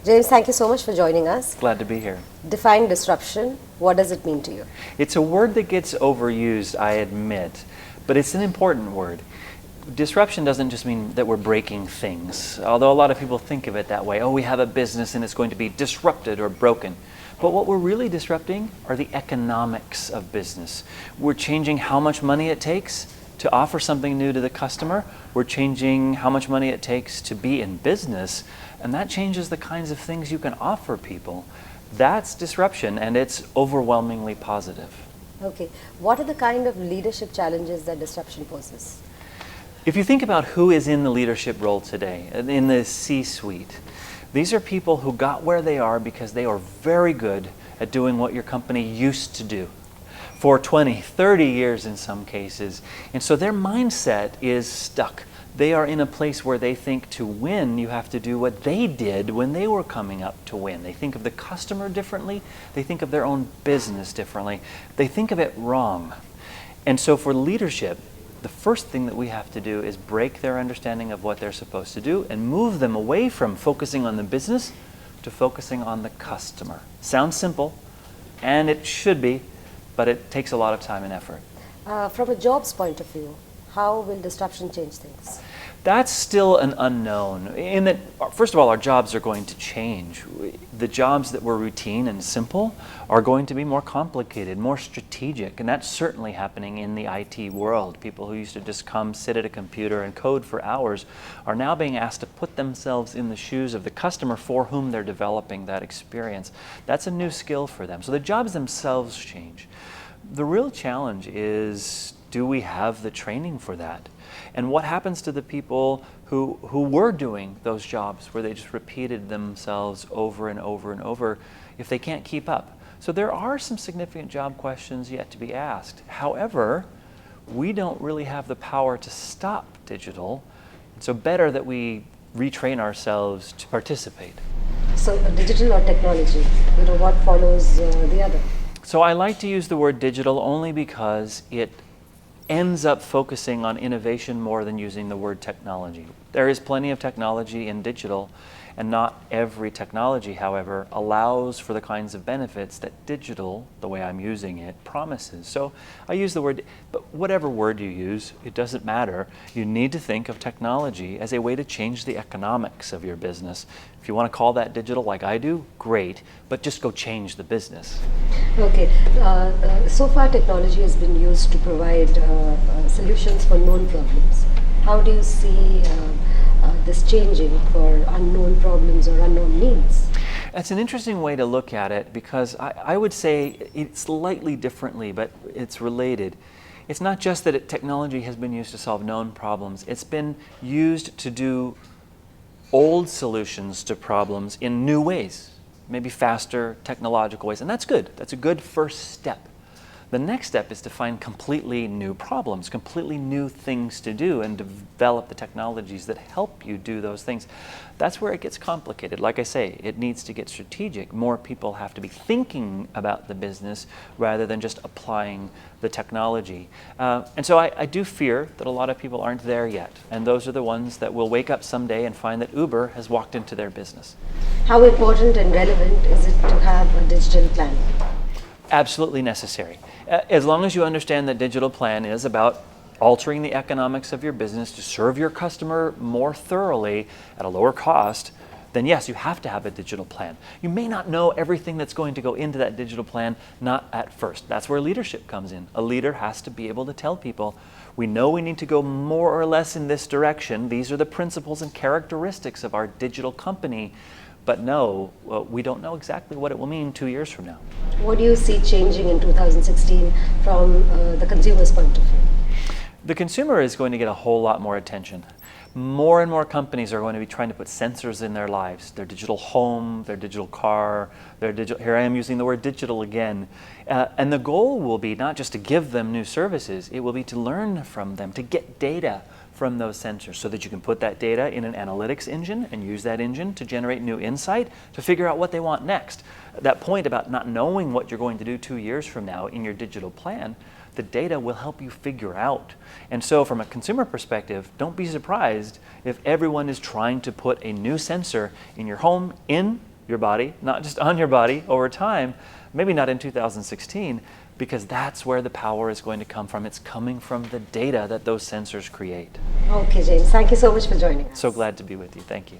James, thank you so much for joining us. Glad to be here. Define disruption. What does it mean to you? It's a word that gets overused, I admit, but it's an important word. Disruption doesn't just mean that we're breaking things, although a lot of people think of it that way. Oh, we have a business and it's going to be disrupted or broken. But what we're really disrupting are the economics of business. We're changing how much money it takes to offer something new to the customer. We're changing how much money it takes to be in business, and that changes the kinds of things you can offer people. That's disruption, and it's overwhelmingly positive. Okay. What are the kind of leadership challenges that disruption poses? If you think about who is in the leadership role today, in the C-suite, these are people who got where they are because they are very good at doing what your company used to do for 20, 30 years in some cases. And so their mindset is stuck. They are in a place where they think to win, you have to do what they did when they were coming up to win. They think of the customer differently. They think of their own business differently. They think of it wrong. And so for leadership, the first thing that we have to do is break their understanding of what they're supposed to do and move them away from focusing on the business to focusing on the customer. Sounds simple, and it should be, but it takes a lot of time and effort. From a jobs point of view, how will disruption change things? That's still an unknown. In that, first of all, our jobs are going to change. The jobs that were routine and simple are going to be more complicated, more strategic, and that's certainly happening in the IT world. People who used to just come, sit at a computer and code for hours are now being asked to put themselves in the shoes of the customer for whom they're developing that experience. That's a new skill for them. So the jobs themselves change. The real challenge is, do we have the training for that? And what happens to the people who were doing those jobs where they just repeated themselves over and over and over if they can't keep up? So there are some significant job questions yet to be asked. However, we don't really have the power to stop digital. So better that we retrain ourselves to participate. So digital or technology, what follows the other? So I like to use the word digital only because it ends up focusing on innovation more than using the word technology. There is plenty of technology in digital, and not every technology, however, allows for the kinds of benefits that digital, the way I'm using it, promises. So I use the word, but whatever word you use, it doesn't matter. You need to think of technology as a way to change the economics of your business. If you want to call that digital like I do, great, but just go change the business. Okay. So far technology has been used to provide solutions for known problems. How do you see this changing for unknown problems or unknown needs? That's an interesting way to look at it, because I would say it slightly differently, but it's related. It's not just that technology has been used to solve known problems. It's been used to do old solutions to problems in new ways, maybe faster technological ways, and that's good. That's a good first step. The next step is to find completely new problems, completely new things to do, and develop the technologies that help you do those things. That's where it gets complicated. Like I say, it needs to get strategic. More people have to be thinking about the business rather than just applying the technology. And so I do fear that a lot of people aren't there yet, and those are the ones that will wake up someday and find that Uber has walked into their business. How important and relevant is it to have a digital plan? Absolutely necessary. As long as you understand that digital plan is about altering the economics of your business to serve your customer more thoroughly at a lower cost, then yes, you have to have a digital plan. You may not know everything that's going to go into that digital plan, not at first. That's where leadership comes in. A leader has to be able to tell people, we know we need to go more or less in this direction. These are the principles and characteristics of our digital company. But no, we don't know exactly what it will mean 2 years from now. What do you see changing in 2016 from the consumer's point of view? The consumer is going to get a whole lot more attention. More and more companies are going to be trying to put sensors in their lives, their digital home, their digital car, their digital, here I am using the word digital again. And the goal will be not just to give them new services, it will be to learn from them, to get data from those sensors so that you can put that data in an analytics engine and use that engine to generate new insight to figure out what they want next. That point about not knowing what you're going to do 2 years from now in your digital plan, the data will help you figure out. And so from a consumer perspective, don't be surprised if everyone is trying to put a new sensor in your home, in your body, not just on your body over time, maybe not in 2016, because that's where the power is going to come from. It's coming from the data that those sensors create. Okay, James, thank you so much for joining us. So glad to be with you. Thank you.